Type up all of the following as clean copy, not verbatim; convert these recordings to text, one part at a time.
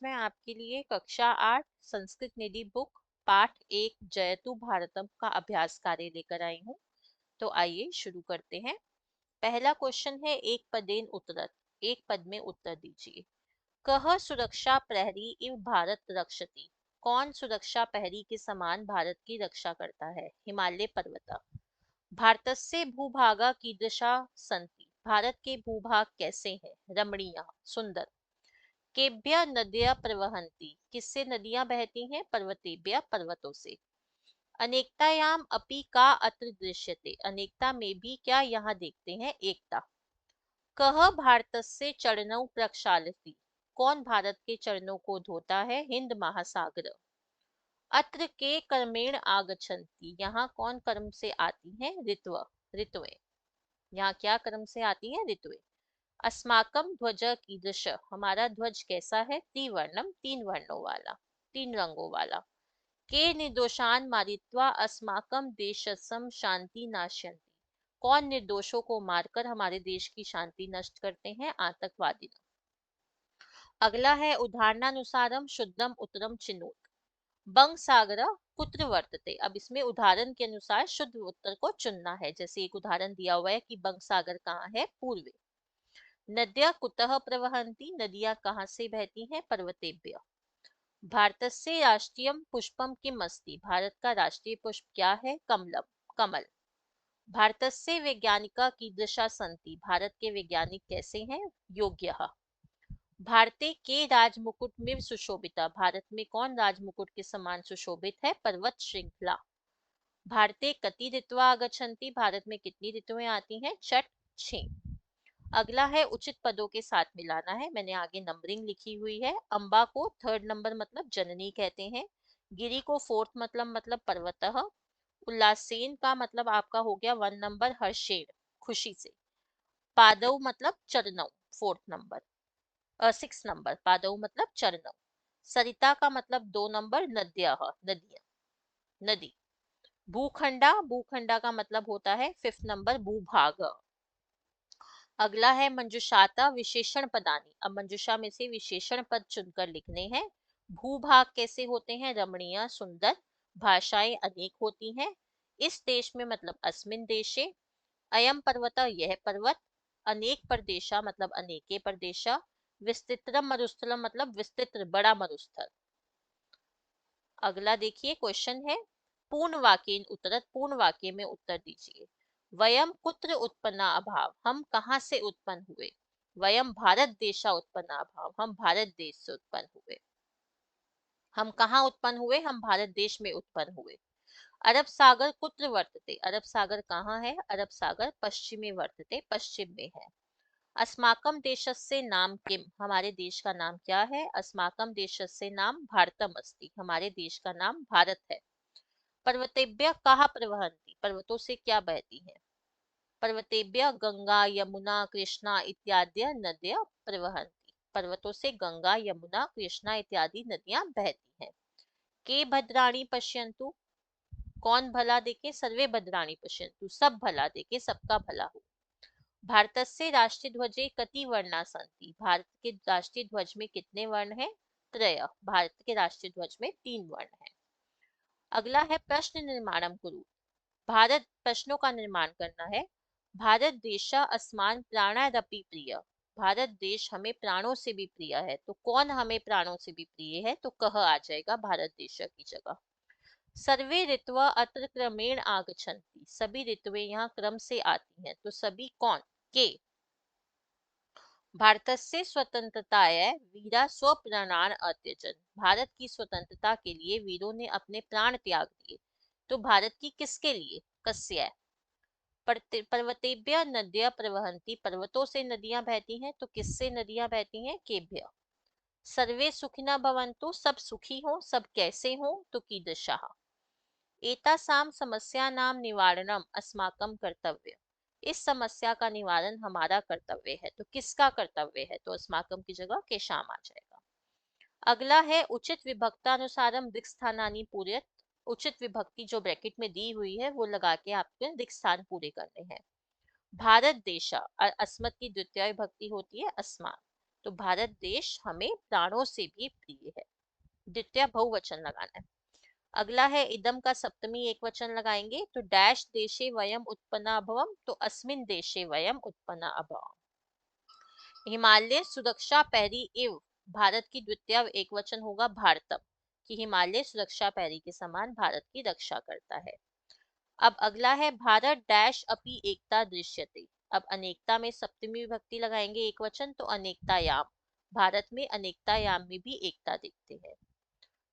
मैं आपके लिए कक्षा 8 संस्कृत निधि बुक पाठ 1 जयतु भारतम का अभ्यास कार्य लेकर आई हूँ। तो आइए शुरू करते हैं। पहला क्वेश्चन है एक पदेन उत्तरत। एक पद में उत्तर दीजिए। कह सुरक्षा प्रहरी इव भारत रक्षति। कौन सुरक्षा प्रहरी के समान भारत की रक्षा करता है? हिमालय पर्वत। भारतस्य भूभागा कीदृशा सन्ति। भारत के भूभाग कैसे हैं? रमणीय, सुंदर। केभ्य नद्यः प्रवहन्ति। किससे नदियां बहती हैं? पर्वतेभ्यः, पर्वतों से। अनेकतायाम अपि का अत्र दृश्यते। अनेकता में भी क्या यहाँ देखते हैं? एकता। कह भारतस्य चरणौ प्रक्षालति। कौन भारत के चरणों को धोता है? हिंद महासागर। अत्र के कर्मेण आगच्छन्ति। यहाँ कौन कर्म से आती हैं? ऋतव, ऋतुएं। यहाँ क्या कर्म से आती हैं? ऋतुएं। अस्माकं ध्वज कीदृश। हमारा ध्वज कैसा है? त्रिवर्णम, तीन वर्णों वाला, तीन रंगों वाला। के निर्दोषान मारित्वा अस्माकं देशस्यं शांति नाशयन्ति। कौन निर्दोषों को मारकर हमारे देश की शांति नष्ट करते हैं? आतंकवादी। अगला है उदाहरणानुसारम शुद्धम उत्तरम चिनोत। बंग सागर कुत्र वर्तते। अब इसमें उदाहरण के अनुसार शुद्ध उत्तर को चुनना है। जैसे एक उदाहरण दिया हुआ है कि बंग सागर कहाँ है? पूर्व। नद्या कुतः प्रवहन्ति। नदियां कहाँ से बहती हैं? पर्वतेभ्य। भारतस्य राष्ट्रीयम पुष्पम किम अस्ति। भारत का राष्ट्रीय पुष्प क्या है? कमलम, कमल। भारतस्य वैज्ञानिका कीदृशा सन्ति। भारत के वैज्ञानिक कैसे हैं? योग्यः। भारते के राजमुकुट में सुशोभिता। भारत में कौन राजमुकुट के समान सुशोभित है? पर्वत श्रृंखला। भारते कति ऋतवा आगच्छन्ति। भारत में कितनी ऋतुएं आती हैं? छठ, 6। अगला है उचित पदों के साथ मिलाना है। मैंने आगे नंबरिंग लिखी हुई है। अंबा को थर्ड नंबर मतलब जननी कहते हैं। गिरी को फोर्थ मतलब पर्वतः। उल्लासेन का मतलब आपका हो गया 1 नंबर हर्षेण, खुशी से। पादव मतलब चरणों, फोर्थ नंबर। 6 नंबर पादव मतलब चरणों। सरिता का मतलब 2 नंबर नद्यः, नदियां, नदी। भूखंडा, भूखंडा का मतलब होता है 5th नंबर भूभाग। अगला है मंजुषाता विशेषण पदानी। अब मंजुषा में से विशेषण पद चुनकर लिखने हैं। भूभाग कैसे होते हैं? रमणीय, सुंदर। भाषाएं अनेक होती हैं। इस देश में मतलब अस्मिन देशे। अयम पर्वत, यह पर्वत। अनेक प्रदेशा मतलब अनेके प्रदेशा। विस्तृतम मरुस्थलम मतलब विस्तृत, बड़ा मरुस्थल। अगला देखिए क्वेश्चन है पूर्ण वाक्येन उत्तरत। पूर्ण वाक्य में उत्तर दीजिए। वयम कुत्र उत्पन्ना अभाव। हम कहाँ से उत्पन्न हुए? वयम भारत देशा उत्पन्ना अभाव। हम भारत देश से उत्पन्न हुए। हम कहाँ उत्पन्न हुए? हम भारत देश में उत्पन्न हुए। अरब सागर कुत्र वर्तते। अरब सागर कहाँ है? अरब सागर पश्चिमे वर्तते, पश्चिम में है। अस्माकं देशस्य नाम किम। हमारे देश का नाम क्या है? अस्माकं देशस्य नाम भारतम अस्ति। हमारे देश का नाम भारत है। पर्वतेभ्यः कः प्रवहन्ति। पर्वतों से क्या बहती हैं? पर्वतेभ्यः गंगा यमुना कृष्णा इत्यादि नद्यः प्रवहन्ति। पर्वतों से गंगा यमुना कृष्णा इत्यादि नदियां बहती हैं। के भद्राणि पश्यन्तु। कौन भला देखे? सर्वे भद्राणि पश्यन्तु। सब भला देखे, सबका भला हो। भारतस्य राष्ट्रीय ध्वजे कति वर्णा सन्ति। भारत के राष्ट्रीय ध्वज में कितने वर्ण हैं? त्रय। भारत के राष्ट्रीय ध्वज में 3 वर्ण हैं। अगला है प्रश्न निर्माणम कुरु। भारत, प्रश्नों का निर्माण करना है। भारत देशा अस्मान प्राणादपि प्रिय। भारत देश हमें प्राणों से भी प्रिय है। तो कौन हमें प्राणों से भी प्रिय है? तो कह आ जाएगा भारत देश की जगह। सर्वे ऋतवा अत्र क्रमेण आगच्छन्ति। सभी ऋतुएं यहाँ क्रम से आती हैं। तो सभी कौन? के। भारतस्य स्वतंत्रतायै वीरा स्वप्राणान अत्यजन। भारत की स्वतंत्रता के लिए वीरों ने अपने प्राण त्याग दिए। तो भारत की किसके लिए? कस्य। पर्वतेभ्य नद्या प्रवहन्ति। पर्वतों से नदियां बहती हैं। तो किससे नदियां बहती हैं? केभ्य। सर्वे सुखिना भवन्तु। सब सुखी हो। सब कैसे हो? तो कीदृशाः। एतासाम समस्यानां निवारणम अस्माकं कर्तव्य। इस समस्या का निवारण हमारा कर्तव्य है। तो किसका कर्तव्य है? तो अस्माकं की जगह केशाम आ जाएगा। अगला है उचित विभक्तानुसारम रिक्त स्थानानि पूरयत। उचित विभक्ति जो ब्रैकेट में दी हुई है वो लगा के आपके रिक्त स्थान पूरे करने हैं। भारत देशा, अस्मत् की द्वितीय विभक्ति होती है अस्मा। तो भारत देश हमें प्राणों से भी प्रिय है। द्वितीय बहुवचन लगाना है। अगला है इदम का सप्तमी एक वचन लगाएंगे, तो डैश देशे वयम उत्पन्ना अभवम, तो अस्मिन देशे वयम उत्पन्ना अभवम। हिमालय सुरक्षा प्रहरी एवं भारत की द्वितीय एक वचन होगा भारतम, कि हिमालय सुरक्षा प्रहरी के समान भारत की रक्षा करता है। अब अगला है भारत डैश अपि एकता दृश्यते। अब अनेकता में सप्तमी विभक्ति लगाएंगे एक वचन, तो अनेकतायाम, भारत में अनेकतायाम में भी एकता दिखती है।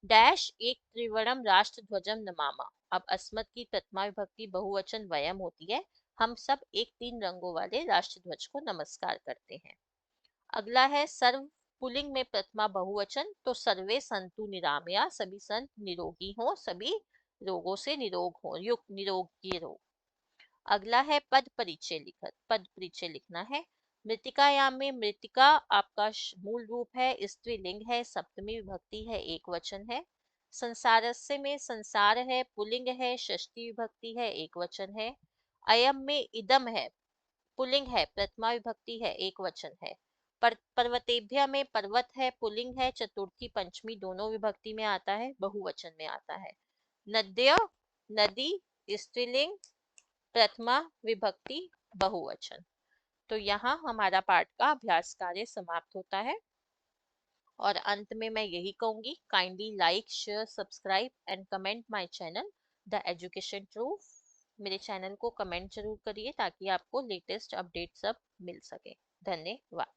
डैश एक त्रिवर्णम राष्ट्र ध्वजम नमामा। अब अस्मत् की प्रथमा विभक्ति बहुवचन वयम होती है, हम सब एक तीन रंगों वाले राष्ट्र ध्वज को नमस्कार करते हैं। अगला है सर्व पुल्लिंग में प्रथमा बहुवचन, तो सर्वे संतु निरामया, सभी संत निरोगी हो, सभी रोगों से निरोग हो, युक्त निरोगी रहो। अगला है पद परिचय लिखत, पद परिचय लिखना है। मृतिकायाम में मृतिका आपका मूल रूप है, स्त्रीलिंग है, सप्तमी विभक्ति है, एक वचन है। संसारस्य में संसार है, पुल्लिंग है, षष्ठी विभक्ति है, एक वचन है। अयम में इदम है, पुल्लिंग है, प्रथमा विभक्ति है, एक वचन है। पर्वतेभ्य में पर्वत है, पुल्लिंग है, चतुर्थी पंचमी दोनों विभक्ति में आता है, बहुवचन में आता है। नद्य नदी स्त्रीलिंग, प्रथमा विभक्ति बहुवचन। तो यहाँ हमारा पाठ का अभ्यास कार्य समाप्त होता है और अंत में मैं यही कहूंगी, kindly like share subscribe and comment my channel the education truth. मेरे चैनल को कमेंट जरूर करिए ताकि आपको लेटेस्ट अपडेट सब मिल सके। धन्यवाद।